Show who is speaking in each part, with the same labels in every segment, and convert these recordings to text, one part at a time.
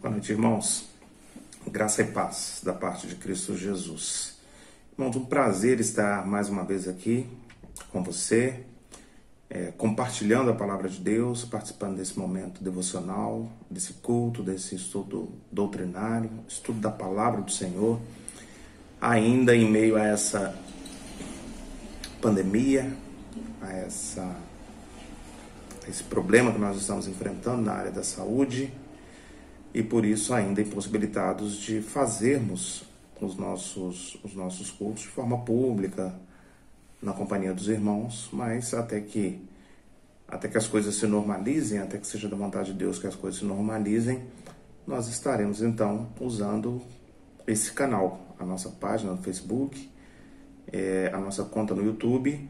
Speaker 1: Boa noite, irmãos. Graça e paz da parte de Cristo Jesus. Irmãos, um prazer estar mais uma vez aqui com você, compartilhando a palavra de Deus, participando desse momento devocional, desse culto, desse estudo doutrinário, estudo da palavra do Senhor, ainda em meio a essa pandemia, a esse problema que nós estamos enfrentando na área da saúde, e por isso ainda impossibilitados de fazermos os nossos cultos de forma pública, na companhia dos irmãos, mas até que as coisas se normalizem, até que seja da vontade de Deus que as coisas se normalizem, nós estaremos então usando esse canal, a nossa página no Facebook, a nossa conta no YouTube,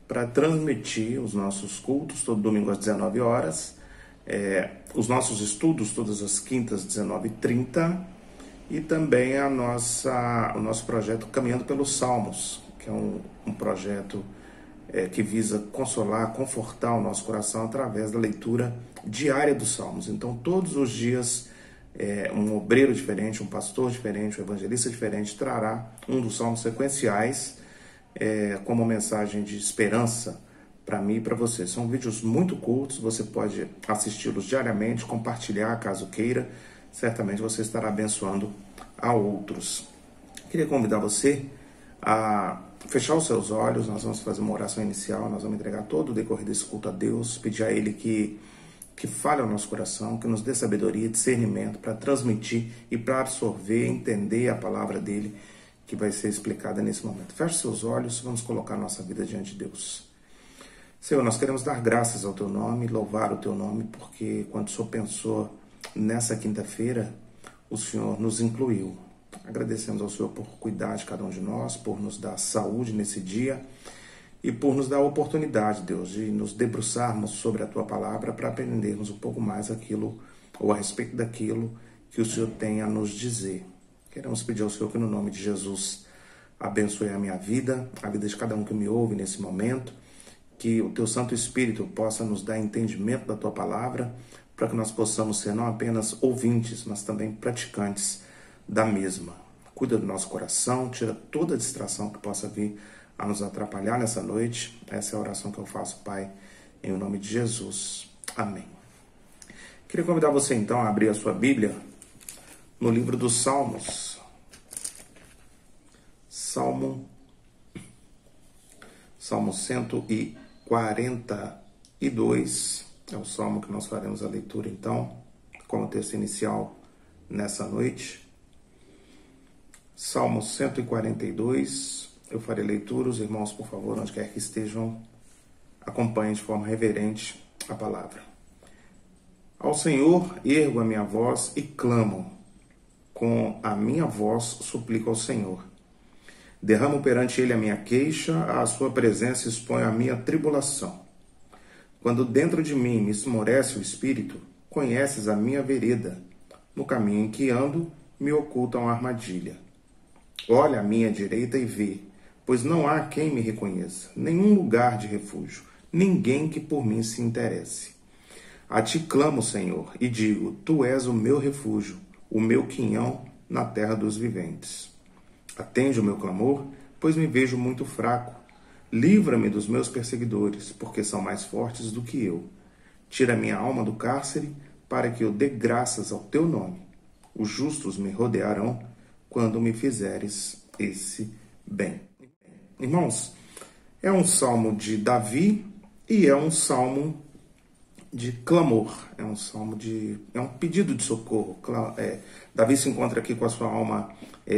Speaker 1: para transmitir os nossos cultos todo domingo às 19 horas, os nossos estudos todas as quintas, 19h30, e também o nosso projeto Caminhando pelos Salmos, que é um projeto que visa consolar, confortar o nosso coração através da leitura diária dos Salmos. Então, todos os dias, um obreiro diferente, um pastor diferente, um evangelista diferente trará um dos salmos sequenciais como mensagem de esperança para mim e para você. São vídeos muito curtos, você pode assisti-los diariamente, compartilhar caso queira, certamente você estará abençoando a outros. Queria convidar você a fechar os seus olhos, nós vamos fazer uma oração inicial, nós vamos entregar todo o decorrer desse culto a Deus, pedir a Ele que fale ao nosso coração, que nos dê sabedoria, discernimento para transmitir e para absorver, entender a palavra dEle que vai ser explicada nesse momento. Feche seus olhos, vamos colocar a nossa vida diante de Deus. Senhor, nós queremos dar graças ao Teu nome, louvar o Teu nome, porque quando o Senhor pensou nessa quinta-feira, o Senhor nos incluiu. Agradecemos ao Senhor por cuidar de cada um de nós, por nos dar saúde nesse dia e por nos dar a oportunidade, Deus, de nos debruçarmos sobre a Tua palavra para aprendermos um pouco mais aquilo ou a respeito daquilo que o Senhor tem a nos dizer. Queremos pedir ao Senhor que no nome de Jesus abençoe a minha vida, a vida de cada um que me ouve nesse momento, que o Teu Santo Espírito possa nos dar entendimento da Tua palavra, para que nós possamos ser não apenas ouvintes, mas também praticantes da mesma. Cuida do nosso coração, tira toda a distração que possa vir a nos atrapalhar nessa noite. Essa é a oração que eu faço, Pai, em nome de Jesus. Amém. Queria convidar você então a abrir a sua Bíblia no livro dos Salmos. Salmo 142 é o salmo que nós faremos a leitura então, como texto inicial nessa noite. Salmo 142, eu farei leitura, os irmãos, por favor, onde quer que estejam, acompanhem de forma reverente a palavra. Ao Senhor ergo a minha voz e clamo, com a minha voz suplico ao Senhor. Derramo perante Ele a minha queixa, à sua presença exponho a minha tribulação. Quando dentro de mim me esmorece o espírito, conheces a minha vereda. No caminho em que ando, me oculta uma armadilha. Olha à minha direita e vê, pois não há quem me reconheça, nenhum lugar de refúgio, ninguém que por mim se interesse. A ti clamo, Senhor, e digo, Tu és o meu refúgio, o meu quinhão na terra dos viventes. Atende o meu clamor, pois me vejo muito fraco. Livra-me dos meus perseguidores, porque são mais fortes do que eu. Tira minha alma do cárcere, para que eu dê graças ao Teu nome. Os justos me rodearão quando me fizeres esse bem. Irmãos, é um salmo de Davi e é um salmo de clamor. É um pedido de socorro. Davi se encontra aqui com a sua alma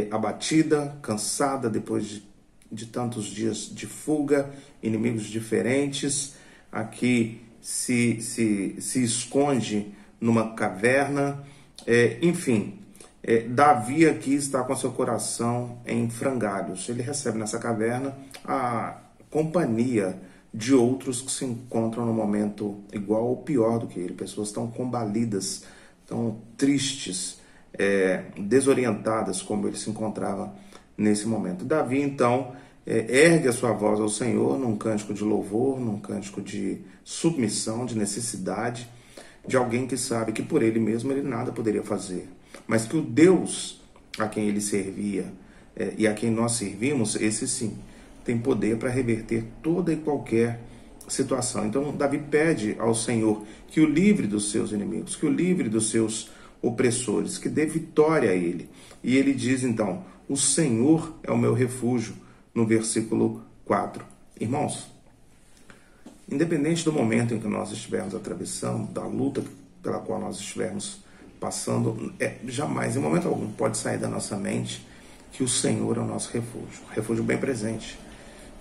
Speaker 1: abatida, cansada, depois de tantos dias de fuga, inimigos diferentes. Aqui se esconde numa caverna. Davi aqui está com seu coração em frangalhos. Ele recebe nessa caverna a companhia de outros que se encontram no momento igual ou pior do que ele. Pessoas tão combalidas, tão tristes, desorientadas como ele se encontrava nesse momento. Davi, então, ergue a sua voz ao Senhor num cântico de louvor, num cântico de submissão, de necessidade, de alguém que sabe que por ele mesmo ele nada poderia fazer, mas que o Deus a quem ele servia e a quem nós servimos, esse sim, tem poder para reverter toda e qualquer situação. Então Davi pede ao Senhor que o livre dos seus inimigos, que o livre dos seus opressores, que dê vitória a ele. E ele diz então: o Senhor é o meu refúgio, no versículo 4. Irmãos, independente do momento em que nós estivermos atravessando, da luta pela qual nós estivermos passando, jamais, em momento algum, pode sair da nossa mente que o Senhor é o nosso refúgio bem presente,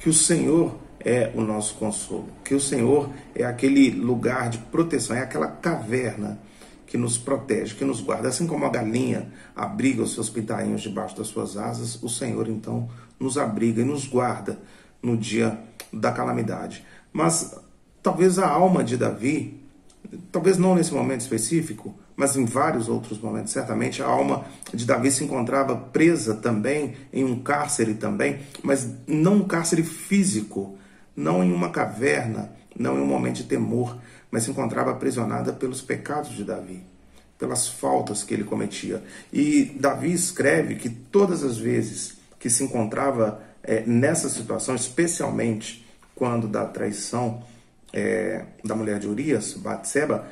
Speaker 1: que o Senhor é o nosso consolo, que o Senhor é aquele lugar de proteção, é aquela caverna que nos protege, que nos guarda. Assim como a galinha abriga os seus pintainhos debaixo das suas asas, o Senhor então nos abriga e nos guarda no dia da calamidade. Mas talvez a alma de Davi, talvez não nesse momento específico, mas em vários outros momentos, certamente a alma de Davi se encontrava presa também em um cárcere também, mas não um cárcere físico, não em uma caverna, não em um momento de temor, mas se encontrava aprisionada pelos pecados de Davi, pelas faltas que ele cometia. E Davi escreve que todas as vezes que se encontrava nessa situação, especialmente quando da traição da mulher de Urias, Batseba,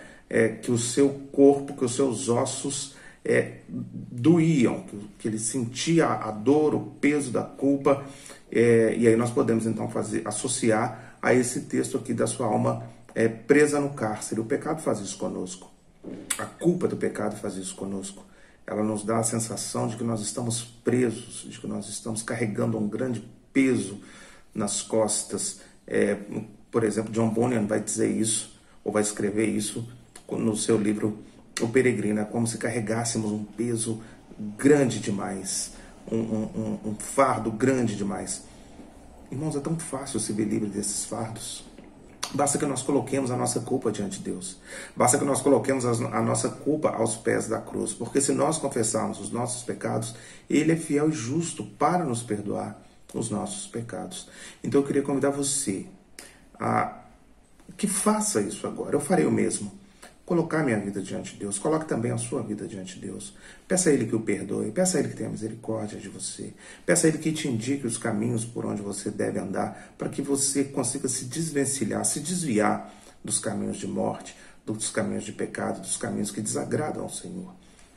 Speaker 1: que o seu corpo, que os seus ossos doíam, que ele sentia a dor, o peso da culpa, e aí nós podemos então associar a esse texto aqui da sua alma presa no cárcere. O pecado faz isso conosco, a culpa do pecado faz isso conosco. Ela nos dá a sensação de que nós estamos presos, de que nós estamos carregando um grande peso nas costas. Por exemplo, John Bunyan vai dizer isso, ou vai escrever isso no seu livro O Peregrino. É como se carregássemos um peso grande demais, um fardo grande demais. Irmãos, é tão fácil se ver livre desses fardos. Basta que nós coloquemos a nossa culpa diante de Deus. Basta que nós coloquemos a nossa culpa aos pés da cruz. Porque se nós confessarmos os nossos pecados, Ele é fiel e justo para nos perdoar os nossos pecados. Então eu queria convidar você a que faça isso agora. Eu farei o mesmo. Colocar minha vida diante de Deus. Coloque também a sua vida diante de Deus. Peça a Ele que o perdoe. Peça a Ele que tenha misericórdia de você. Peça a Ele que te indique os caminhos por onde você deve andar, para que você consiga se desvencilhar, se desviar dos caminhos de morte, dos caminhos de pecado, dos caminhos que desagradam ao Senhor.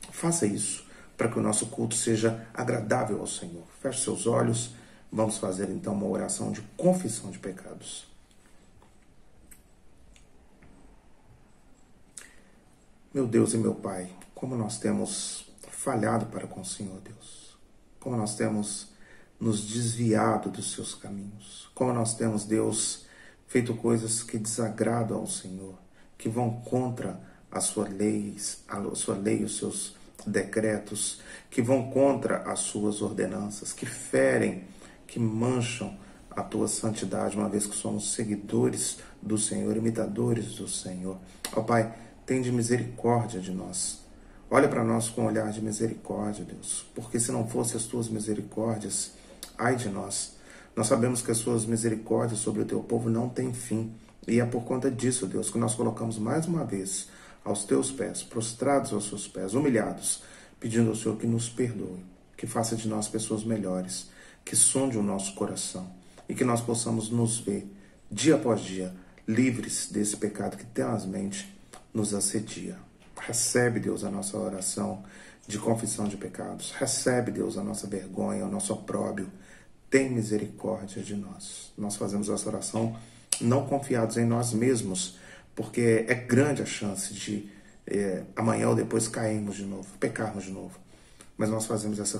Speaker 1: Faça isso para que o nosso culto seja agradável ao Senhor. Feche seus olhos. Vamos fazer então uma oração de confissão de pecados. Meu Deus e meu Pai, como nós temos falhado para com o Senhor, Deus. Como nós temos nos desviado dos seus caminhos. Como nós temos, Deus, feito coisas que desagradam ao Senhor, que vão contra a sua lei, os seus decretos, que vão contra as suas ordenanças, que ferem, que mancham a tua santidade, uma vez que somos seguidores do Senhor, imitadores do Senhor. Ó Pai, tende misericórdia de nós. Olha para nós com um olhar de misericórdia, Deus. Porque se não fossem as tuas misericórdias, ai de nós. Nós sabemos que as suas misericórdias sobre o teu povo não têm fim. E é por conta disso, Deus, que nós colocamos mais uma vez aos teus pés, prostrados aos seus pés, humilhados, pedindo ao Senhor que nos perdoe, que faça de nós pessoas melhores, que sonde o nosso coração e que nós possamos nos ver, dia após dia, livres desse pecado que tenazmente nos assedia. Recebe, Deus, a nossa oração de confissão de pecados. Recebe, Deus, a nossa vergonha, o nosso opróbio. Tem misericórdia de nós. Nós fazemos essa oração não confiados em nós mesmos, porque é grande a chance de amanhã ou depois cairmos de novo, pecarmos de novo. Mas nós fazemos essa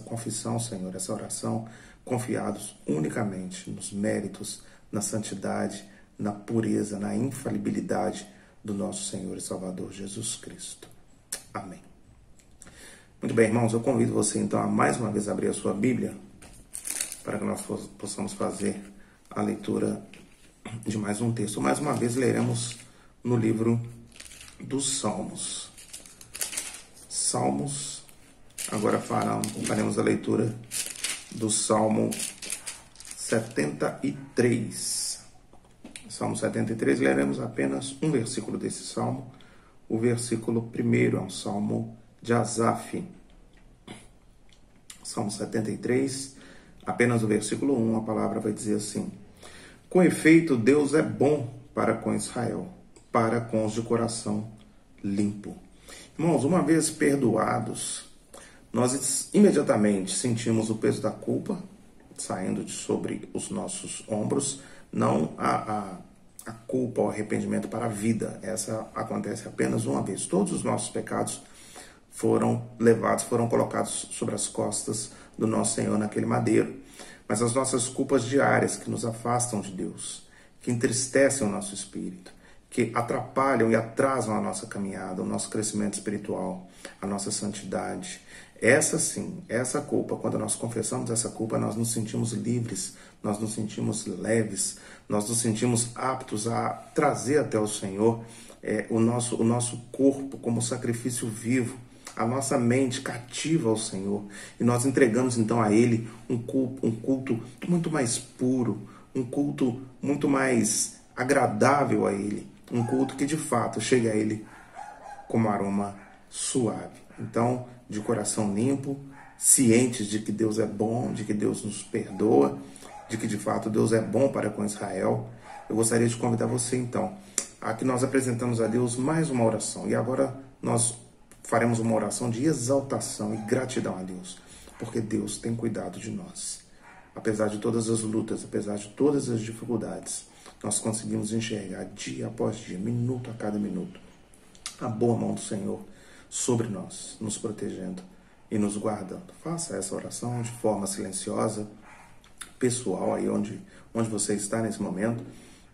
Speaker 1: confissão, Senhor, essa oração, confiados unicamente nos méritos, na santidade, na pureza, na infalibilidade do nosso Senhor e Salvador Jesus Cristo. Amém. Muito bem, irmãos, eu convido você então a mais uma vez abrir a sua Bíblia para que nós possamos fazer a leitura de mais um texto. Mais uma vez leremos no livro dos Salmos. Salmos, agora faremos a leitura do Salmo 73. Salmo 73, leremos apenas um versículo desse salmo, o versículo 1, é um salmo de Asaf. Salmo 73, apenas o versículo 1, a palavra vai dizer assim: com efeito, Deus é bom para com Israel, para com os de coração limpo. Irmãos, uma vez perdoados, nós imediatamente sentimos o peso da culpa saindo de sobre os nossos ombros, não a culpa, o arrependimento para a vida. Essa acontece apenas uma vez. Todos os nossos pecados foram levados, foram colocados sobre as costas do nosso Senhor naquele madeiro. Mas as nossas culpas diárias que nos afastam de Deus, que entristecem o nosso espírito, que atrapalham e atrasam a nossa caminhada, o nosso crescimento espiritual, a nossa santidade. Essa sim, essa culpa, quando nós confessamos essa culpa, nós nos sentimos livres, nós nos sentimos leves, nós nos sentimos aptos a trazer até o Senhor o nosso corpo como sacrifício vivo, a nossa mente cativa ao Senhor, e nós entregamos então a Ele um culto muito mais puro, um culto muito mais agradável a Ele, um culto que de fato chega a Ele como aroma suave. Então, de coração limpo, cientes de que Deus é bom, de que Deus nos perdoa, de que de fato Deus é bom para com Israel, eu gostaria de convidar você então a que nós apresentamos a Deus mais uma oração. E agora nós faremos uma oração de exaltação e gratidão a Deus, porque Deus tem cuidado de nós. Apesar de todas as lutas, apesar de todas as dificuldades, nós conseguimos enxergar dia após dia, minuto a cada minuto, a boa mão do Senhor sobre nós, nos protegendo e nos guardando. Faça essa oração de forma silenciosa, pessoal, aí onde você está nesse momento,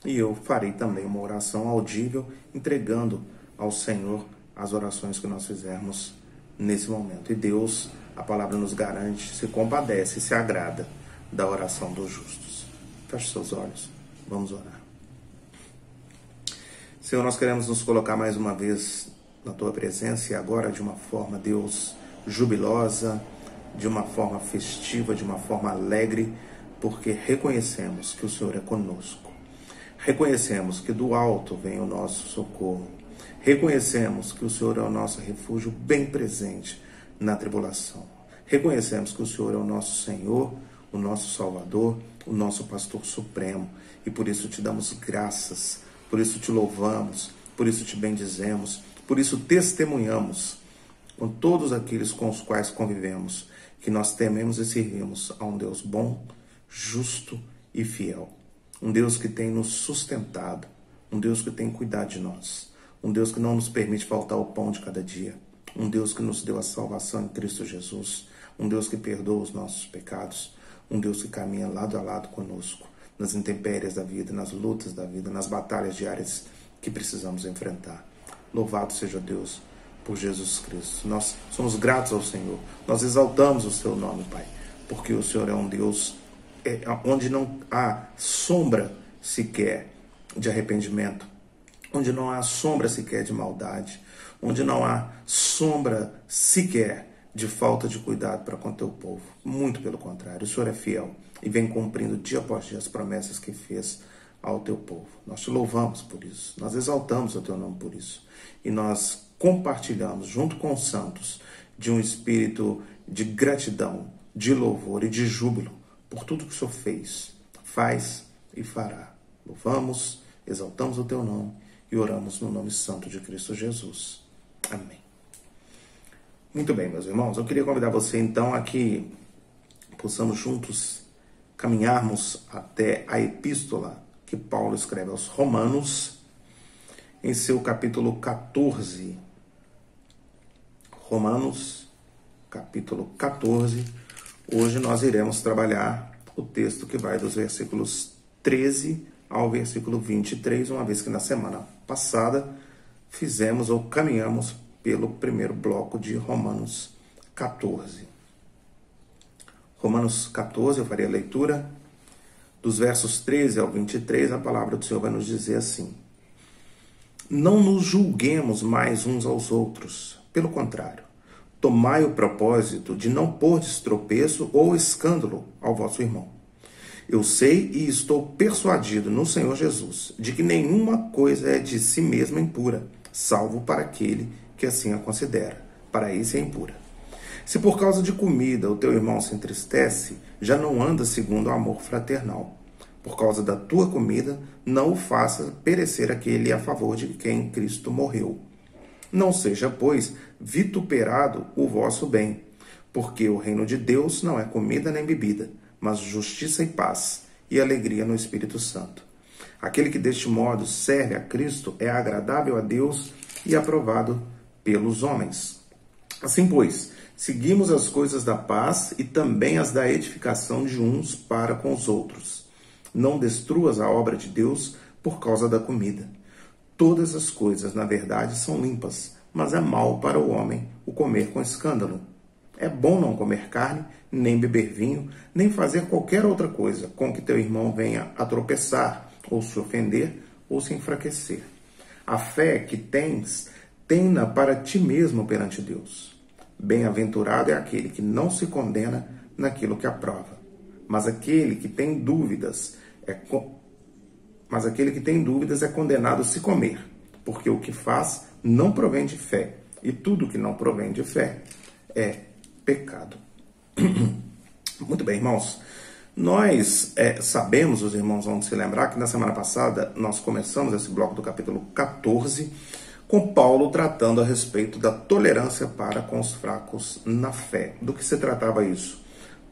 Speaker 1: e eu farei também uma oração audível, entregando ao Senhor as orações que nós fizermos nesse momento. E Deus, a palavra nos garante, se compadece, se agrada da oração dos justos. Feche seus olhos, vamos orar. Senhor, nós queremos nos colocar mais uma vez na Tua presença, e agora de uma forma, Deus, jubilosa, de uma forma festiva, de uma forma alegre, porque reconhecemos que o Senhor é conosco. Reconhecemos que do alto vem o nosso socorro. Reconhecemos que o Senhor é o nosso refúgio bem presente na tribulação. Reconhecemos que o Senhor é o nosso Senhor, o nosso Salvador, o nosso Pastor Supremo. E por isso te damos graças, por isso te louvamos, por isso te bendizemos, por isso testemunhamos com todos aqueles com os quais convivemos, que nós tememos e servimos a um Deus bom, justo e fiel. Um Deus que tem nos sustentado, um Deus que tem cuidado de nós, um Deus que não nos permite faltar o pão de cada dia, um Deus que nos deu a salvação em Cristo Jesus, um Deus que perdoa os nossos pecados, um Deus que caminha lado a lado conosco, nas intempéries da vida, nas lutas da vida, nas batalhas diárias que precisamos enfrentar. Louvado seja Deus por Jesus Cristo. Nós somos gratos ao Senhor, nós exaltamos o seu nome, Pai, porque o Senhor é um Deus onde não há sombra sequer de arrependimento, onde não há sombra sequer de maldade, onde não há sombra sequer de falta de cuidado para com o teu povo. Muito pelo contrário, o Senhor é fiel e vem cumprindo dia após dia as promessas que fez ao teu povo. Nós te louvamos por isso, nós exaltamos o teu nome por isso, e nós compartilhamos junto com os santos de um espírito de gratidão, de louvor e de júbilo por tudo que o Senhor fez, faz e fará. Louvamos, exaltamos o teu nome e oramos no nome santo de Cristo Jesus. Amém. Muito bem, meus irmãos, eu queria convidar você então a que possamos juntos caminharmos até a epístola que Paulo escreve aos Romanos, em seu capítulo 14. Romanos, capítulo 14. Hoje nós iremos trabalhar o texto que vai dos versículos 13 ao versículo 23, uma vez que na semana passada fizemos ou caminhamos pelo primeiro bloco de Romanos 14. Romanos 14, eu farei a leitura dos versos 13 ao 23, a palavra do Senhor vai nos dizer assim: não nos julguemos mais uns aos outros, pelo contrário, tomai o propósito de não pôr tropeço ou escândalo ao vosso irmão. Eu sei e estou persuadido no Senhor Jesus de que nenhuma coisa é de si mesma impura, salvo para aquele que assim a considera. Para esse é impura. Se por causa de comida o teu irmão se entristece, já não anda segundo o amor fraternal. Por causa da tua comida, não o faça perecer aquele a favor de quem Cristo morreu. Não seja, pois, vituperado o vosso bem, porque o reino de Deus não é comida nem bebida, mas justiça e paz, e alegria no Espírito Santo. Aquele que deste modo serve a Cristo é agradável a Deus e aprovado pelos homens. Assim, pois, seguimos as coisas da paz e também as da edificação de uns para com os outros. Não destruas a obra de Deus por causa da comida. Todas as coisas, na verdade, são limpas, mas é mal para o homem o comer com escândalo. É bom não comer carne, nem beber vinho, nem fazer qualquer outra coisa com que teu irmão venha a tropeçar, ou se ofender, ou se enfraquecer. A fé que tens, tem-na para ti mesmo perante Deus. Bem-aventurado é aquele que não se condena naquilo que aprova. Mas aquele que tem dúvidas é condenado se comer, porque o que faz não provém de fé, e tudo que não provém de fé é pecado. Muito bem, irmãos. Nós sabemos, os irmãos vão se lembrar, que na semana passada nós começamos esse bloco do capítulo 14, com Paulo tratando a respeito da tolerância para com os fracos na fé. Do que se tratava isso?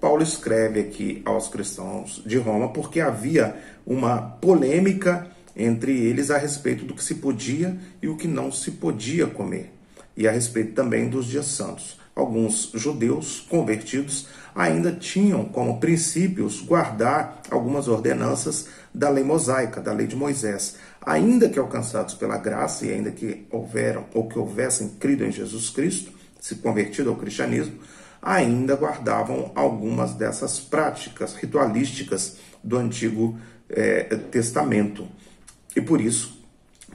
Speaker 1: Paulo escreve aqui aos cristãos de Roma porque havia uma polêmica entre eles a respeito do que se podia e o que não se podia comer, e a respeito também dos dias santos. Alguns judeus convertidos ainda tinham como princípios guardar algumas ordenanças da lei mosaica, da lei de Moisés, ainda que alcançados pela graça e ainda que houvessem crido em Jesus Cristo, se convertido ao cristianismo, ainda guardavam algumas dessas práticas ritualísticas do Antigo Testamento. E por isso,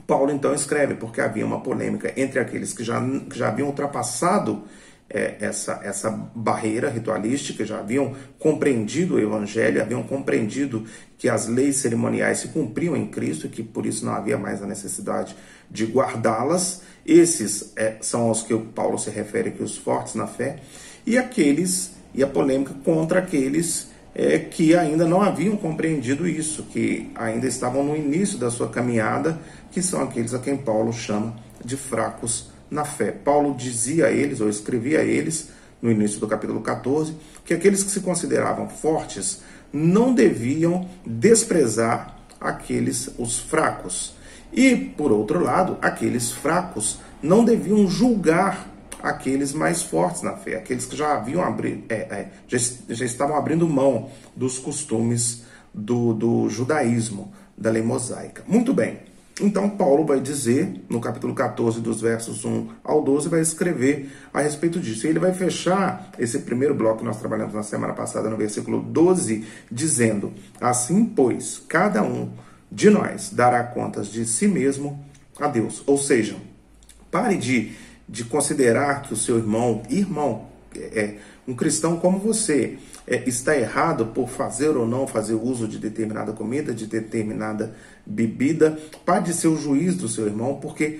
Speaker 1: Paulo então escreve, porque havia uma polêmica entre aqueles que já haviam ultrapassado essa barreira ritualística, já haviam compreendido o Evangelho, haviam compreendido que as leis cerimoniais se cumpriam em Cristo e que por isso não havia mais a necessidade de guardá-las. Esses são aos que o Paulo se refere aqui, os fortes na fé, e a polêmica contra aqueles que ainda não haviam compreendido isso, que ainda estavam no início da sua caminhada, que são aqueles a quem Paulo chama de fracos na fé. Paulo dizia a eles, ou escrevia a eles, no início do capítulo 14, que aqueles que se consideravam fortes não deviam desprezar os fracos. E, por outro lado, aqueles fracos não deviam julgar aqueles mais fortes na fé, aqueles que já estavam abrindo mão dos costumes do judaísmo, da lei mosaica. Muito bem. Então, Paulo vai dizer, no capítulo 14, dos versos 1 ao 12, vai escrever a respeito disso. E ele vai fechar esse primeiro bloco que nós trabalhamos na semana passada, no versículo 12, dizendo: assim, pois, cada um de nós dará contas de si mesmo a Deus. Ou seja, pare de considerar que o seu irmão, um cristão como você, está errado por fazer ou não fazer uso de determinada comida, de determinada bebida. Pare de ser o juiz do seu irmão, porque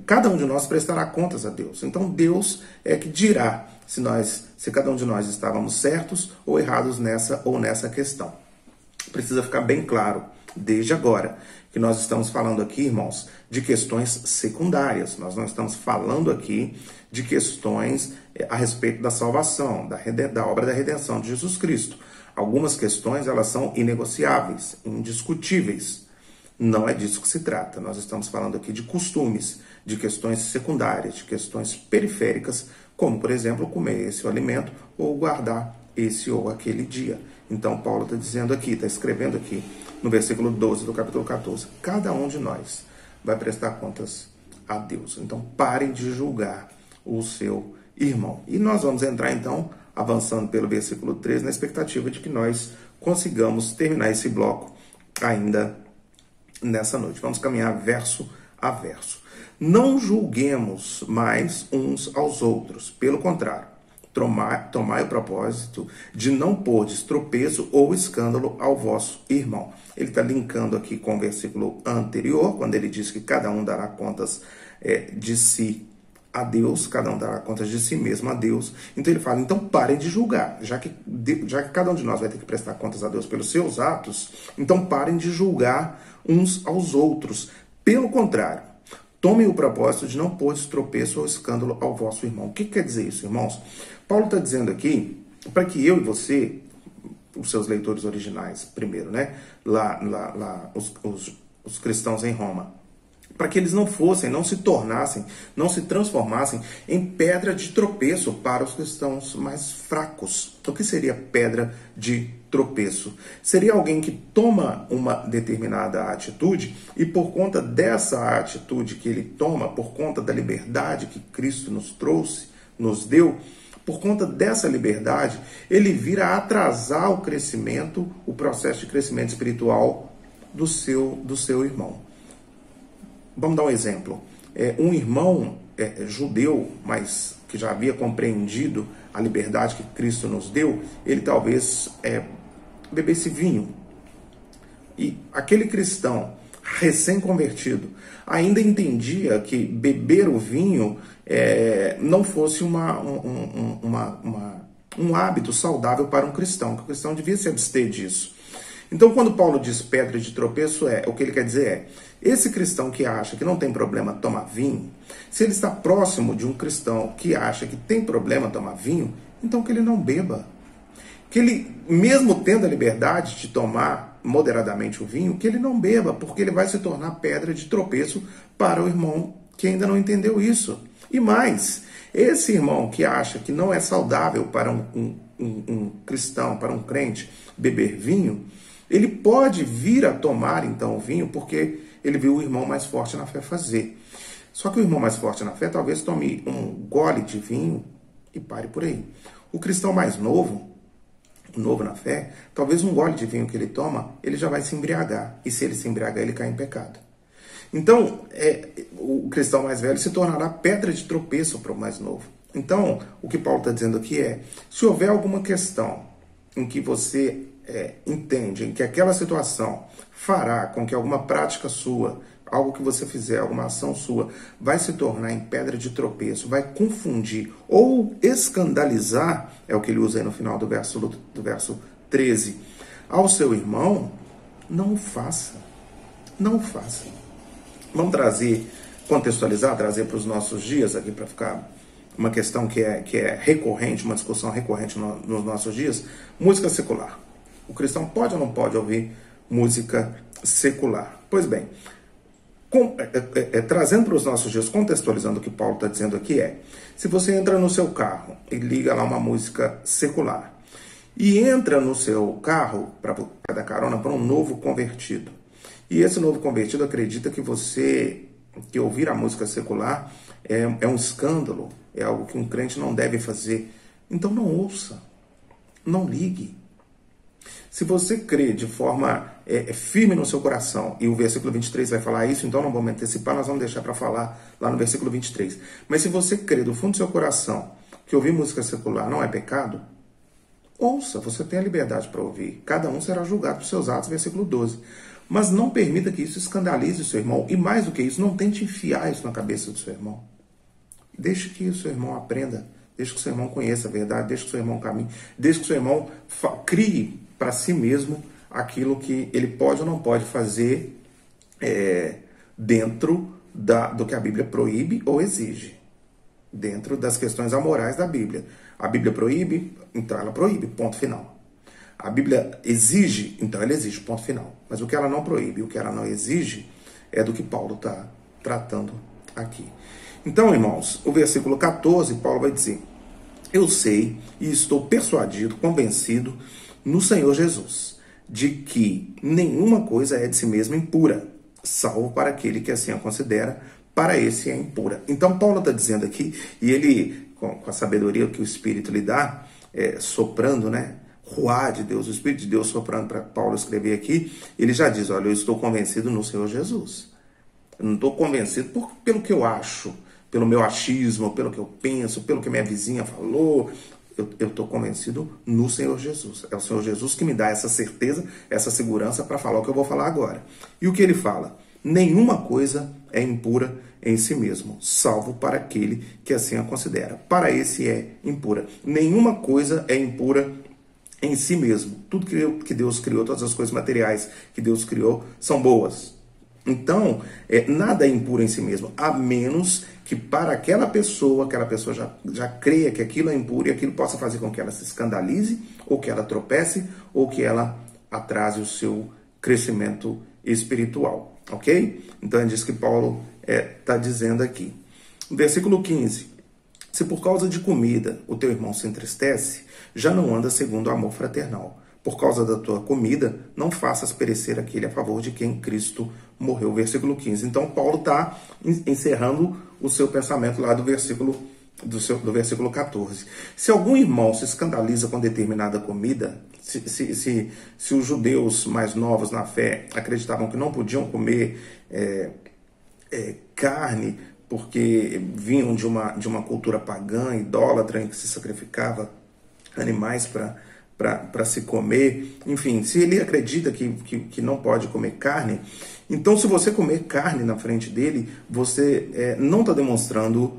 Speaker 1: cada um de nós prestará contas a Deus. Então Deus é que dirá se cada um de nós estávamos certos ou errados nessa questão. Precisa ficar bem claro, desde agora, que nós estamos falando aqui, irmãos, de questões secundárias. Nós não estamos falando aqui de questões a respeito da salvação, da obra da redenção de Jesus Cristo. Algumas questões, elas são inegociáveis, indiscutíveis. Não é disso que se trata. Nós estamos falando aqui de costumes, de questões secundárias, de questões periféricas, como, por exemplo, comer esse alimento ou guardar esse ou aquele dia. Então, Paulo está dizendo aqui, está escrevendo aqui, no versículo 12 do capítulo 14, cada um de nós vai prestar contas a Deus. Então, parem de julgar o seu irmão. E nós vamos entrar, então, avançando pelo versículo 13, na expectativa de que nós consigamos terminar esse bloco ainda nessa noite. Vamos caminhar verso a verso. Não julguemos mais uns aos outros. Pelo contrário, tomai o propósito de não pôr tropeço ou escândalo ao vosso irmão. Ele está linkando aqui com o versículo anterior, quando ele diz que cada um dará contas de si a Deus, cada um dará contas de si mesmo a Deus. Então ele fala, então parem de julgar, já que cada um de nós vai ter que prestar contas a Deus pelos seus atos, então parem de julgar uns aos outros. Pelo contrário, tomem o propósito de não pôr tropeço ou escândalo ao vosso irmão. O que quer dizer isso, irmãos? Paulo está dizendo aqui, para que eu e você, os seus leitores originais, primeiro, né? Os cristãos em Roma, para que eles não se tornassem, não se transformassem em pedra de tropeço para os cristãos mais fracos. O que seria pedra de tropeço? Seria alguém que toma uma determinada atitude e por conta dessa atitude que ele toma, por conta da liberdade que Cristo nos trouxe, nos deu, por conta dessa liberdade, ele vira a atrasar o crescimento, o processo de crescimento espiritual do seu irmão. Vamos dar um exemplo. Um irmão judeu, mas que já havia compreendido a liberdade que Cristo nos deu, ele talvez bebesse vinho. E aquele cristão recém-convertido ainda entendia que beber o vinho não fosse um hábito saudável para um cristão, que o cristão devia se abster disso. Então, quando Paulo diz pedra de tropeço, o que ele quer dizer esse cristão que acha que não tem problema tomar vinho, se ele está próximo de um cristão que acha que tem problema tomar vinho, então que ele não beba. Que ele, mesmo tendo a liberdade de tomar moderadamente o vinho, que ele não beba, porque ele vai se tornar pedra de tropeço para o irmão que ainda não entendeu isso. E mais, esse irmão que acha que não é saudável para um cristão, para um crente, beber vinho, ele pode vir a tomar então o vinho porque ele viu o irmão mais forte na fé fazer. Só que o irmão mais forte na fé talvez tome um gole de vinho e pare por aí. O cristão mais novo na fé, talvez um gole de vinho que ele toma, ele já vai se embriagar. E se ele se embriagar, ele cai em pecado. Então, o cristão mais velho se tornará pedra de tropeço para o mais novo. Então, o que Paulo está dizendo aqui se houver alguma questão em que você entende, em que aquela situação fará com que alguma prática sua, algo que você fizer, alguma ação sua, vai se tornar em pedra de tropeço, vai confundir ou escandalizar, é o que ele usa aí no final do verso 13, ao seu irmão, não o faça. Não o faça. Vamos contextualizar, trazer para os nossos dias aqui, para ficar uma questão que é recorrente, uma discussão recorrente nos nossos dias, música secular. O cristão pode ou não pode ouvir música secular? Pois bem, trazendo para os nossos dias, contextualizando o que Paulo está dizendo aqui se você entra no seu carro e liga lá uma música secular, e entra no seu carro para dar carona para um novo convertido, e esse novo convertido acredita que ouvir a música secular é um escândalo, é algo que um crente não deve fazer, então não ouça, não ligue. Se você crê de forma firme no seu coração, e o versículo 23 vai falar isso, então não vamos antecipar, nós vamos deixar para falar lá no versículo 23. Mas se você crê do fundo do seu coração que ouvir música secular não é pecado, ouça, você tem a liberdade para ouvir. Cada um será julgado por seus atos, versículo 12. Mas não permita que isso escandalize o seu irmão, e mais do que isso, não tente enfiar isso na cabeça do seu irmão. Deixe que o seu irmão aprenda, deixe que o seu irmão conheça a verdade, deixe que o seu irmão caminhe, deixe que o seu irmão crie para si mesmo aquilo que ele pode ou não pode fazer dentro do que a Bíblia proíbe ou exige, dentro das questões amorais da Bíblia. A Bíblia proíbe, então ela proíbe, ponto final. A Bíblia exige, então ela exige, ponto final. Mas o que ela não proíbe, o que ela não exige, é do que Paulo está tratando aqui. Então, irmãos, o versículo 14, Paulo vai dizer: eu sei e estou persuadido, convencido no Senhor Jesus, de que nenhuma coisa é de si mesma impura, salvo para aquele que assim a considera, para esse é impura. Então Paulo está dizendo aqui, e ele, com a sabedoria que o Espírito lhe dá, soprando, ruá de Deus, o Espírito de Deus soprando para Paulo escrever aqui, ele já diz, olha, eu estou convencido no Senhor Jesus. Eu não estou convencido pelo que eu acho, pelo meu achismo, pelo que eu penso, pelo que minha vizinha falou, Eu estou convencido no Senhor Jesus. É o Senhor Jesus que me dá essa certeza, essa segurança para falar o que eu vou falar agora. E o que ele fala? Nenhuma coisa é impura em si mesmo, salvo para aquele que assim a considera. Para esse é impura. Nenhuma coisa é impura em si mesmo. Tudo que Deus criou, todas as coisas materiais que Deus criou são boas. Então, nada é impuro em si mesmo, a menos que para aquela pessoa já creia que aquilo é impuro e aquilo possa fazer com que ela se escandalize, ou que ela tropece, ou que ela atrase o seu crescimento espiritual, ok? Então é disso que Paulo está dizendo aqui. Versículo 15. Se por causa de comida o teu irmão se entristece, já não anda segundo o amor fraternal. Por causa da tua comida, não faças perecer aquele a favor de quem Cristo morreu. Versículo 15. Então, Paulo está encerrando o seu pensamento lá do versículo 14. Se algum irmão se escandaliza com determinada comida, se os judeus mais novos na fé acreditavam que não podiam comer carne, porque vinham de uma cultura pagã, idólatra, em que se sacrificava animais para se comer, enfim, se ele acredita que não pode comer carne, então se você comer carne na frente dele, você não está demonstrando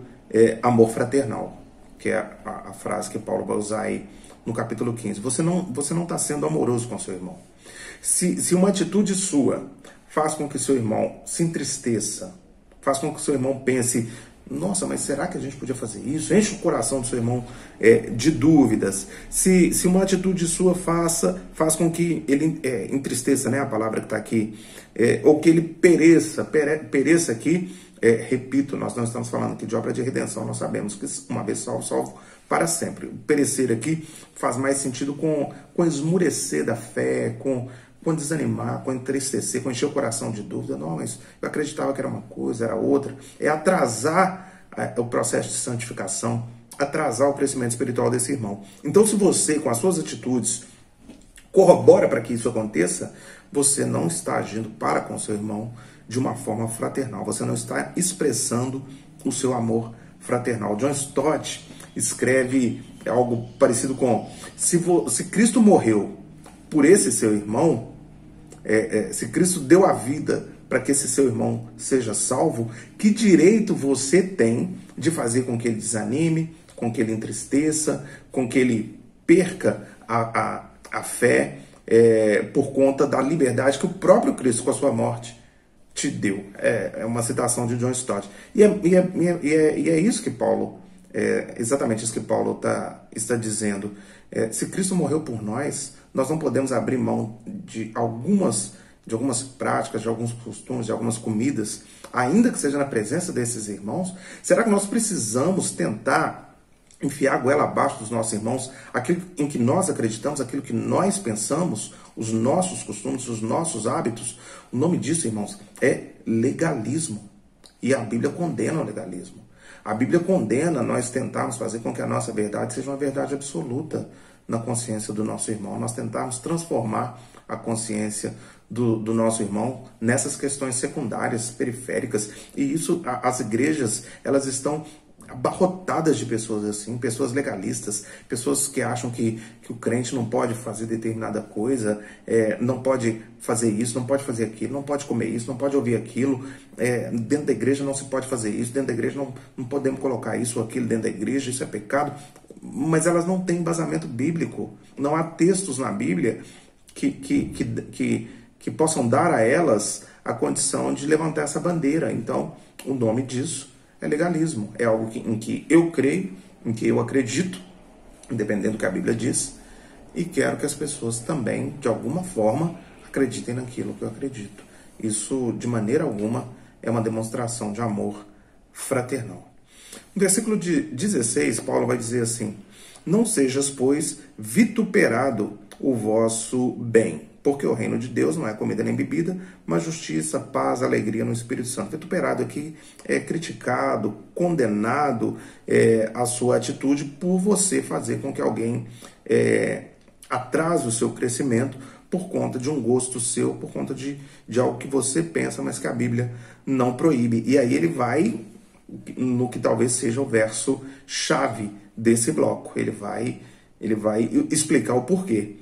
Speaker 1: amor fraternal, que é a frase que Paulo vai usar aí no capítulo 15. Você não está sendo amoroso com seu irmão. Se uma atitude sua faz com que seu irmão se entristeça, faz com que seu irmão pense: nossa, mas será que a gente podia fazer isso? Enche o coração do seu irmão de dúvidas. Se uma atitude sua faz com que ele entristeça, né, a palavra que está aqui, ou que ele pereça aqui, repito, nós não estamos falando aqui de obra de redenção, nós sabemos que uma vez salvo para sempre. Perecer aqui faz mais sentido com esmurecer da fé, com desanimar, com entristecer, com encher o coração de dúvida. Não, mas eu acreditava que era uma coisa, era outra. É atrasar o processo de santificação, atrasar o crescimento espiritual desse irmão. Então, se você, com as suas atitudes, corrobora para que isso aconteça, você não está agindo para com seu irmão de uma forma fraternal. Você não está expressando o seu amor fraternal. John Stott escreve algo parecido com: se Cristo morreu por esse seu irmão, se Cristo deu a vida para que esse seu irmão seja salvo, que direito você tem de fazer com que ele desanime, com que ele entristeça, com que ele perca a fé por conta da liberdade que o próprio Cristo, com a sua morte, te deu? É uma citação de John Stott. E é isso que Paulo, exatamente isso que Paulo está dizendo. Se Cristo morreu por nós não podemos abrir mão de algumas práticas, de alguns costumes, de algumas comidas, ainda que seja na presença desses irmãos. Será que nós precisamos tentar enfiar a goela abaixo dos nossos irmãos aquilo em que nós acreditamos, aquilo que nós pensamos, os nossos costumes, os nossos hábitos? O nome disso, irmãos, é legalismo. E a Bíblia condena o legalismo. A Bíblia condena nós tentarmos fazer com que a nossa verdade seja uma verdade absoluta na consciência do nosso irmão. Nós tentarmos transformar a consciência do nosso irmão nessas questões secundárias, periféricas. E isso, as igrejas, elas estão abarrotadas de pessoas assim, pessoas legalistas, pessoas que acham que o crente não pode fazer determinada coisa, não pode fazer isso, não pode fazer aquilo, não pode comer isso, não pode ouvir aquilo, dentro da igreja não se pode fazer isso, dentro da igreja não podemos colocar isso ou aquilo dentro da igreja, isso é pecado. Mas elas não têm embasamento bíblico. Não há textos na Bíblia que possam dar a elas a condição de levantar essa bandeira. Então, o nome disso é legalismo. É algo em que eu creio, em que eu acredito, independente do que a Bíblia diz, e quero que as pessoas também, de alguma forma, acreditem naquilo que eu acredito. Isso, de maneira alguma, é uma demonstração de amor fraternal. No versículo 16, Paulo vai dizer assim: não sejas, pois, vituperado o vosso bem, porque o reino de Deus não é comida nem bebida, mas justiça, paz, alegria no Espírito Santo. Vituperado aqui é criticado, condenado a sua atitude por você fazer com que alguém atrase o seu crescimento por conta de um gosto seu, por conta de algo que você pensa, mas que a Bíblia não proíbe. E aí ele vai no que talvez seja o verso chave desse bloco. Ele vai ele vai explicar o porquê.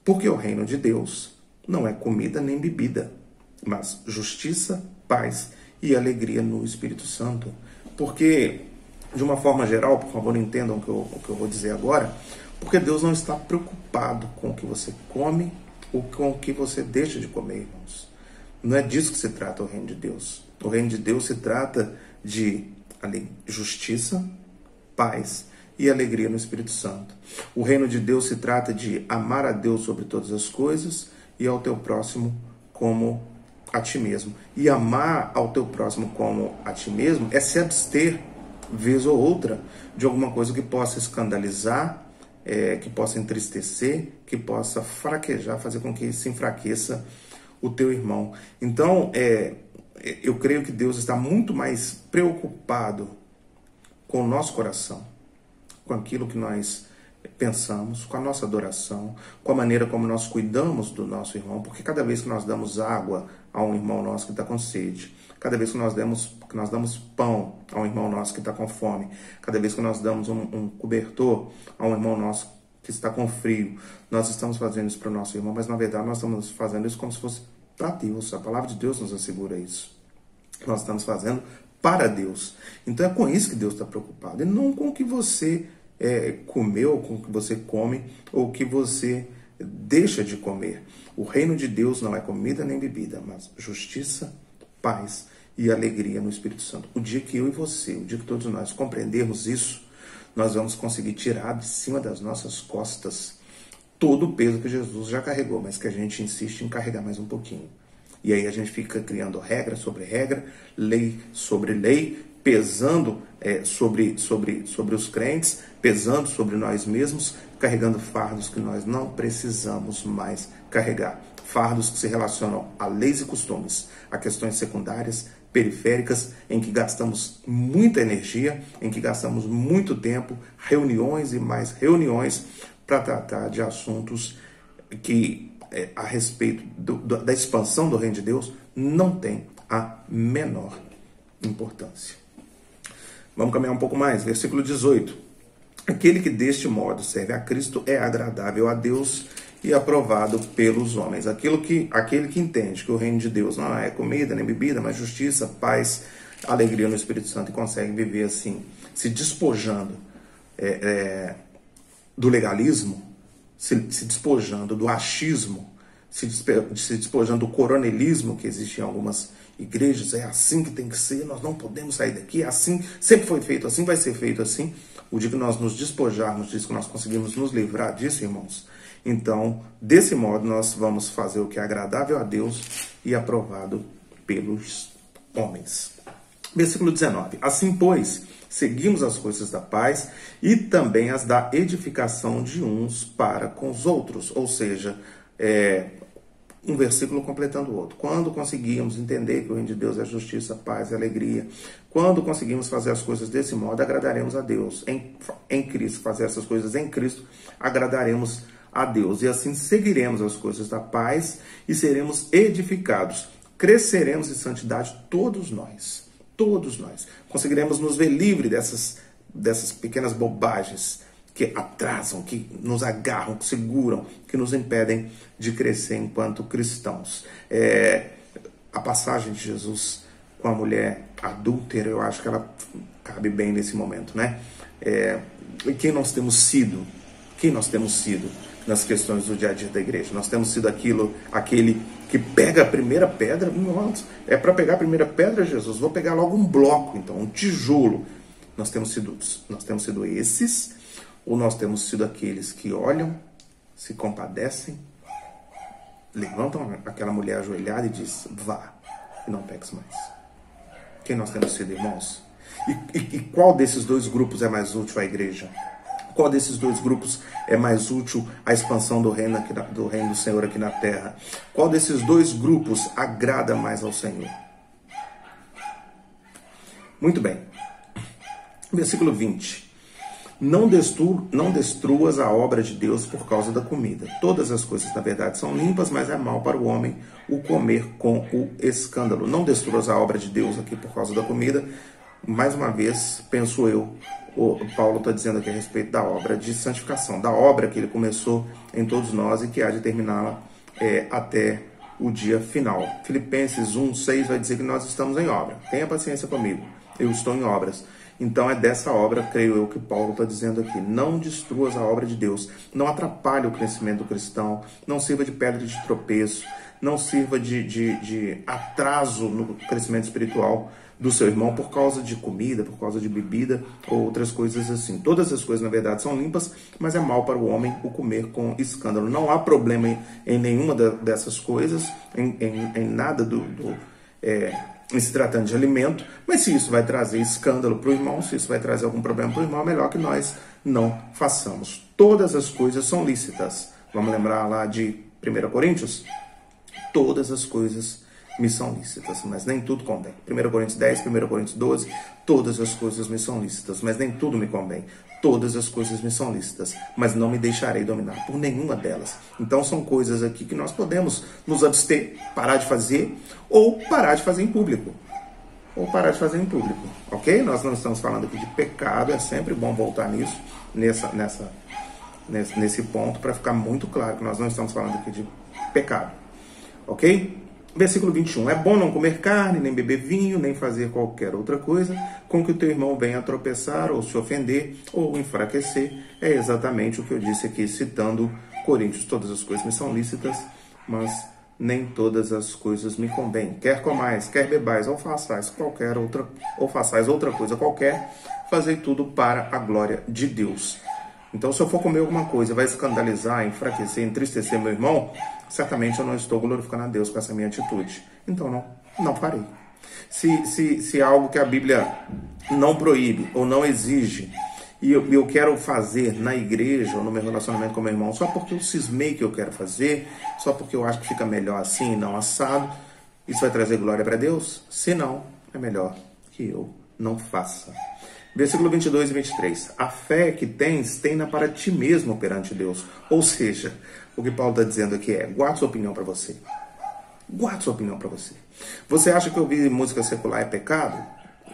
Speaker 1: Porque o reino de Deus não é comida nem bebida, mas justiça, paz e alegria no Espírito Santo. Porque, de uma forma geral, por favor, entendam o que eu vou dizer agora, porque Deus não está preocupado com o que você come ou com o que você deixa de comer, irmãos. Não é disso que se trata o reino de Deus. O reino de Deus se trata de justiça, paz e alegria no Espírito Santo. O reino de Deus se trata de amar a Deus sobre todas as coisas e ao teu próximo como a ti mesmo. E amar ao teu próximo como a ti mesmo é se abster, vez ou outra, de alguma coisa que possa escandalizar, que possa entristecer, que possa fraquejar, fazer com que se enfraqueça o teu irmão. Então, eu creio que Deus está muito mais preocupado com o nosso coração, com aquilo que nós pensamos, com a nossa adoração, com a maneira como nós cuidamos do nosso irmão, porque cada vez que nós damos água a um irmão nosso que está com sede, cada vez que nós damos pão a um irmão nosso que está com fome, cada vez que nós damos um cobertor a um irmão nosso que está com frio, nós estamos fazendo isso para o nosso irmão, mas na verdade nós estamos fazendo isso como se fosse para Deus. A palavra de Deus nos assegura isso. Nós estamos fazendo para Deus. Então é com isso que Deus está preocupado, e não com o que você comeu, com o que você come, ou o que você deixa de comer. O reino de Deus não é comida nem bebida, mas justiça, paz e alegria no Espírito Santo. O dia que eu e você, o dia que todos nós compreendermos isso, nós vamos conseguir tirar de cima das nossas costas todo o peso que Jesus já carregou, mas que a gente insiste em carregar mais um pouquinho. E aí a gente fica criando regra sobre regra, lei sobre lei, pesando sobre os crentes, pesando sobre nós mesmos, carregando fardos que nós não precisamos mais carregar. Fardos que se relacionam a leis e costumes, a questões secundárias, periféricas, em que gastamos muita energia, em que gastamos muito tempo, reuniões e mais reuniões, para tratar de assuntos que, a respeito da expansão do reino de Deus, não tem a menor importância. Vamos caminhar um pouco mais. Versículo 18. Aquele que deste modo serve a Cristo é agradável a Deus e aprovado pelos homens. Aquele que entende que o reino de Deus não é comida nem bebida, mas justiça, paz, alegria no Espírito Santo, e consegue viver assim, se despojando do legalismo, se despojando do achismo, se despojando do coronelismo que existe em algumas igrejas. É assim que tem que ser, nós não podemos sair daqui, é assim, sempre foi feito assim, vai ser feito assim. O dia que nós nos despojarmos disso, que nós conseguimos nos livrar disso, irmãos, então, desse modo, nós vamos fazer o que é agradável a Deus e aprovado pelos homens. Versículo 19. Assim, pois, seguimos as coisas da paz e também as da edificação de uns para com os outros. Ou seja, um versículo completando o outro. Quando conseguimos entender que o reino de Deus é justiça, paz e alegria, quando conseguimos fazer as coisas desse modo, agradaremos a Deus. Em Cristo, fazer essas coisas em Cristo, agradaremos a Deus. E assim seguiremos as coisas da paz e seremos edificados. Cresceremos em santidade todos nós. Todos nós. Conseguiremos nos ver livres dessas pequenas bobagens que atrasam, que nos agarram, que seguram, que nos impedem de crescer enquanto cristãos. A passagem de Jesus com a mulher adúltera, eu acho que ela cabe bem nesse momento, né? E quem nós temos sido? Quem nós temos sido nas questões do dia a dia da igreja? Nós temos sido aquele que pega a primeira pedra. Nossa, é para pegar a primeira pedra, Jesus? Vou pegar logo um bloco, então, um tijolo. Nós temos sido esses, ou nós temos sido aqueles que olham, se compadecem, levantam aquela mulher ajoelhada e diz: vá, e não peques mais? Quem nós temos sido, irmãos? E qual desses dois grupos é mais útil à igreja? Qual desses dois grupos é mais útil à expansão do reino do Senhor aqui na terra? Qual desses dois grupos agrada mais ao Senhor? Muito bem. Versículo 20. Não destruas a obra de Deus por causa da comida. Todas as coisas, na verdade, são limpas, mas é mal para o homem o comer com o escândalo. Não destruas a obra de Deus aqui por causa da comida. mais uma vez, penso eu, o Paulo está dizendo aqui a respeito da obra de santificação, da obra que ele começou em todos nós e que há de terminá-la até o dia final. Filipenses 1:6 vai dizer que nós estamos em obra. Tenha paciência comigo, eu estou em obras. Então é dessa obra, creio eu, que Paulo está dizendo aqui. Não destruas a obra de Deus, não atrapalhe o crescimento do cristão, não sirva de pedra de tropeço, não sirva de atraso no crescimento espiritual do seu irmão por causa de comida, por causa de bebida ou outras coisas assim. Todas as coisas, na verdade, são limpas, mas é mal para o homem o comer com escândalo. Não há problema em nenhuma dessas coisas, em nada em se tratando de alimento, mas se isso vai trazer escândalo para o irmão, se isso vai trazer algum problema para o irmão, é melhor que nós não façamos. Todas as coisas são lícitas. Vamos lembrar lá de 1 Coríntios? Todas as coisas me são lícitas, mas nem tudo convém. 1 Coríntios 10, 1 Coríntios 12, todas as coisas me são lícitas, mas nem tudo me convém. Todas as coisas me são lícitas, mas não me deixarei dominar por nenhuma delas. Então são coisas aqui que nós podemos nos abster, parar de fazer, ou parar de fazer em público. Ok? Nós não estamos falando aqui de pecado, é sempre bom voltar nisso, nesse ponto, para ficar muito claro que nós não estamos falando aqui de pecado. Ok? Versículo 21. É bom não comer carne, nem beber vinho, nem fazer qualquer outra coisa com que o teu irmão venha a tropeçar, ou se ofender, ou enfraquecer. É exatamente o que eu disse aqui, citando Coríntios. Todas as coisas me são lícitas, mas nem todas as coisas me convêm. Quer comais, quer bebais, ou façais outra coisa qualquer, fazei tudo para a glória de Deus. Então, se eu for comer alguma coisa, vai escandalizar, enfraquecer, entristecer meu irmão, certamente eu não estou glorificando a Deus com essa minha atitude. Então, não farei. Se é algo que a Bíblia não proíbe ou não exige, e eu quero fazer na igreja ou no meu relacionamento com meu irmão, só porque eu cismei que eu quero fazer, só porque eu acho que fica melhor assim e não assado, isso vai trazer glória para Deus? Se não, é melhor que eu não faça. Versículo 22 e 23. A fé que tens, tenha para ti mesmo perante Deus. Ou seja, o que Paulo está dizendo aqui é, guarde sua opinião para você. Guarde sua opinião para você. Você acha que ouvir música secular é pecado?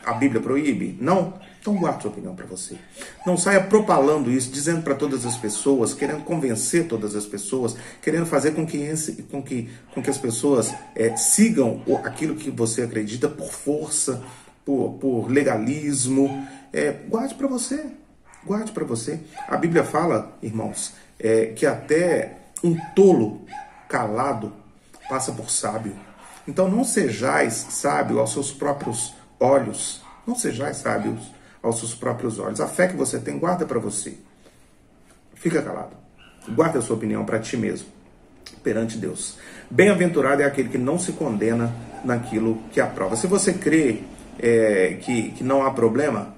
Speaker 1: A Bíblia proíbe? Não? Então guarde sua opinião para você. Não saia propalando isso, dizendo para todas as pessoas, querendo convencer todas as pessoas, querendo fazer com que as pessoas sigam aquilo que você acredita por força, por legalismo. Guarde para você. Guarde para você. A Bíblia fala, irmãos, que até um tolo calado passa por sábio. Então não sejais sábio aos seus próprios olhos. Não sejais sábios aos seus próprios olhos. A fé que você tem, guarda para você. Fica calado. Guarda a sua opinião para ti mesmo, perante Deus. Bem-aventurado é aquele que não se condena naquilo que aprova. Se você crê que não há problema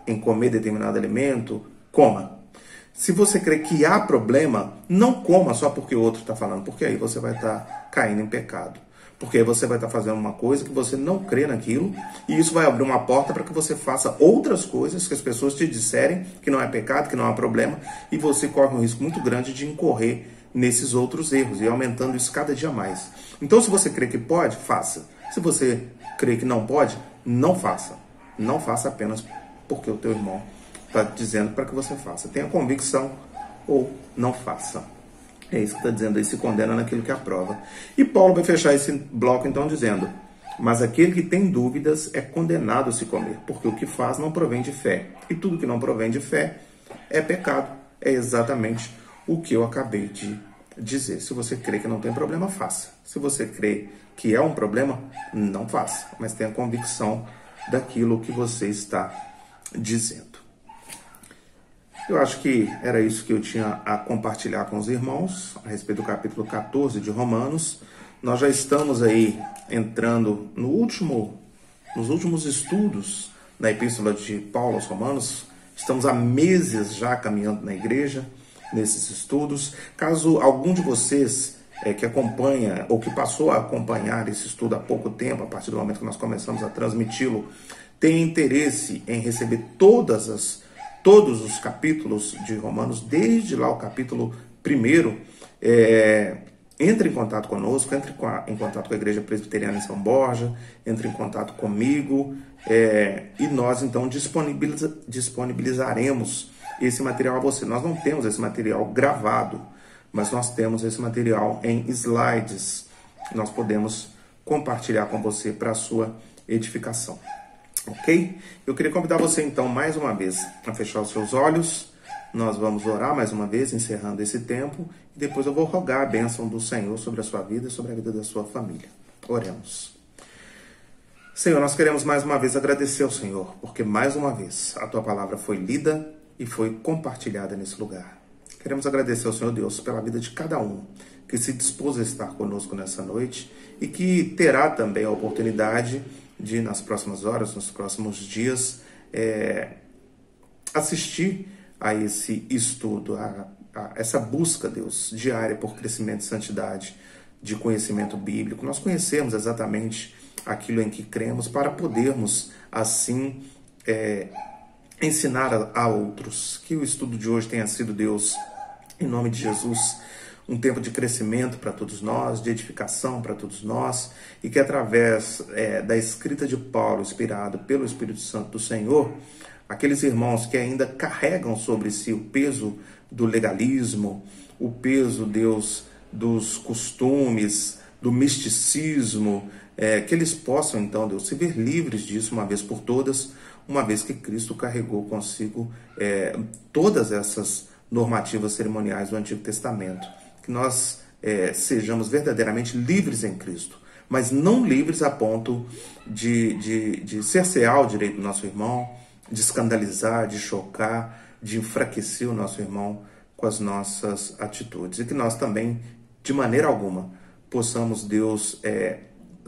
Speaker 1: em comer determinado alimento, coma. Se você crê que há problema, não coma só porque o outro está falando, porque aí você vai estar caindo em pecado. Porque aí você vai estar fazendo uma coisa que você não crê naquilo, e isso vai abrir uma porta para que você faça outras coisas que as pessoas te disserem que não é pecado, que não há problema, e você corre um risco muito grande de incorrer nesses outros erros, e aumentando isso cada dia mais. Então, se você crê que pode, faça. Se você crê que não pode, não faça. Não faça apenas porque o teu irmão está dizendo para que você faça. Tenha convicção ou não faça. É isso que está dizendo aí, se condena naquilo que aprova. E Paulo vai fechar esse bloco então dizendo, mas aquele que tem dúvidas é condenado a se comer, porque o que faz não provém de fé. E tudo que não provém de fé é pecado. É exatamente o que eu acabei de dizer. Se você crê que não tem problema, faça. Se você crê que é um problema, não faça. Mas tenha convicção daquilo que você está dizendo. Eu acho que era isso que eu tinha a compartilhar com os irmãos a respeito do capítulo 14 de Romanos. Nós já estamos aí entrando nos últimos estudos da Epístola de Paulo aos Romanos. Estamos há meses já caminhando na igreja nesses estudos. Caso algum de vocês que acompanha ou que passou a acompanhar esse estudo há pouco tempo, a partir do momento que nós começamos a transmiti-lo, tem interesse em receber todos os capítulos de Romanos, desde lá o capítulo 1, entre em contato conosco, entre em contato com a Igreja Presbiteriana em São Borja, entre em contato comigo, e nós então disponibilizaremos esse material a você. Nós não temos esse material gravado, mas nós temos esse material em slides. Nós podemos compartilhar com você para a sua edificação. Ok? Eu queria convidar você então mais uma vez a fechar os seus olhos. Nós vamos orar mais uma vez, encerrando esse tempo, e depois eu vou rogar a bênção do Senhor sobre a sua vida e sobre a vida da sua família. Oremos. Senhor, nós queremos mais uma vez agradecer ao Senhor, porque mais uma vez a tua palavra foi lida e foi compartilhada nesse lugar. Queremos agradecer ao Senhor Deus pela vida de cada um que se dispôs a estar conosco nessa noite e que terá também a oportunidade de, nas próximas horas, nos próximos dias, assistir a esse estudo, a essa busca, Deus, diária por crescimento de santidade, de conhecimento bíblico. Nós conhecemos exatamente aquilo em que cremos para podermos, assim, ensinar a outros. Que o estudo de hoje tenha sido, Deus, em nome de Jesus, um tempo de crescimento para todos nós, de edificação para todos nós, e que através da escrita de Paulo, inspirado pelo Espírito Santo do Senhor, aqueles irmãos que ainda carregam sobre si o peso do legalismo, o peso, Deus, dos costumes, do misticismo, que eles possam, então, Deus, se ver livres disso uma vez por todas, uma vez que Cristo carregou consigo todas essas normativas cerimoniais do Antigo Testamento. Que nós sejamos verdadeiramente livres em Cristo, mas não livres a ponto de cercear o direito do nosso irmão, de escandalizar, de chocar, de enfraquecer o nosso irmão com as nossas atitudes. E que nós também, de maneira alguma, possamos, Deus,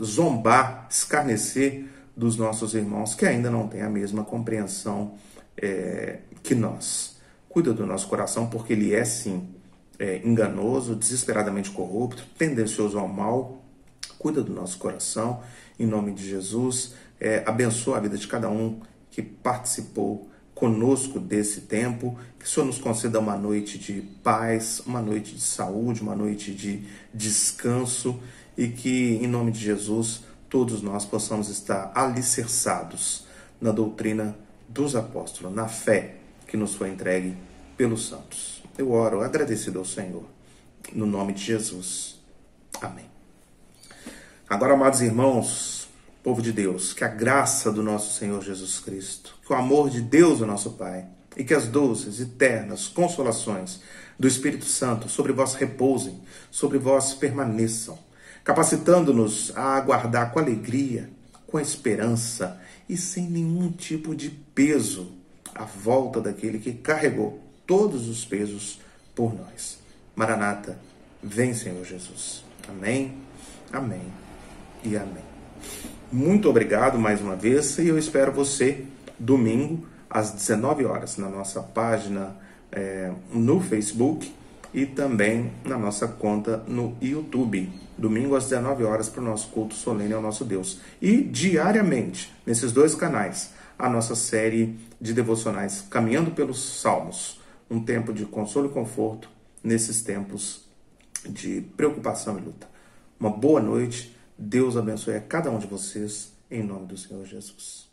Speaker 1: zombar, escarnecer dos nossos irmãos que ainda não têm a mesma compreensão que nós. Cuida do nosso coração, porque ele é, sim, enganoso, desesperadamente corrupto, tendencioso ao mal. Cuida do nosso coração, em nome de Jesus. Abençoa a vida de cada um que participou conosco desse tempo. Que o Senhor nos conceda uma noite de paz, uma noite de saúde, uma noite de descanso, e que, em nome de Jesus, todos nós possamos estar alicerçados na doutrina dos apóstolos, na fé que nos foi entregue pelos santos. Eu oro agradecido ao Senhor, no nome de Jesus. Amém. Agora, amados irmãos, povo de Deus, que a graça do nosso Senhor Jesus Cristo, que o amor de Deus, o nosso Pai, e que as doces, eternas consolações do Espírito Santo sobre vós repousem, sobre vós permaneçam, capacitando-nos a aguardar com alegria, com esperança e sem nenhum tipo de peso a volta daquele que carregou todos os pesos por nós. Maranata, vem, Senhor Jesus. Amém, amém e amém. Muito obrigado mais uma vez, e eu espero você domingo às 19 horas na nossa página no Facebook e também na nossa conta no YouTube. Domingo às 19 horas para o nosso culto solene ao nosso Deus. E diariamente, nesses dois canais, a nossa série de devocionais Caminhando pelos Salmos. Um tempo de consolo e conforto nesses tempos de preocupação e luta. Uma boa noite. Deus abençoe a cada um de vocês, em nome do Senhor Jesus.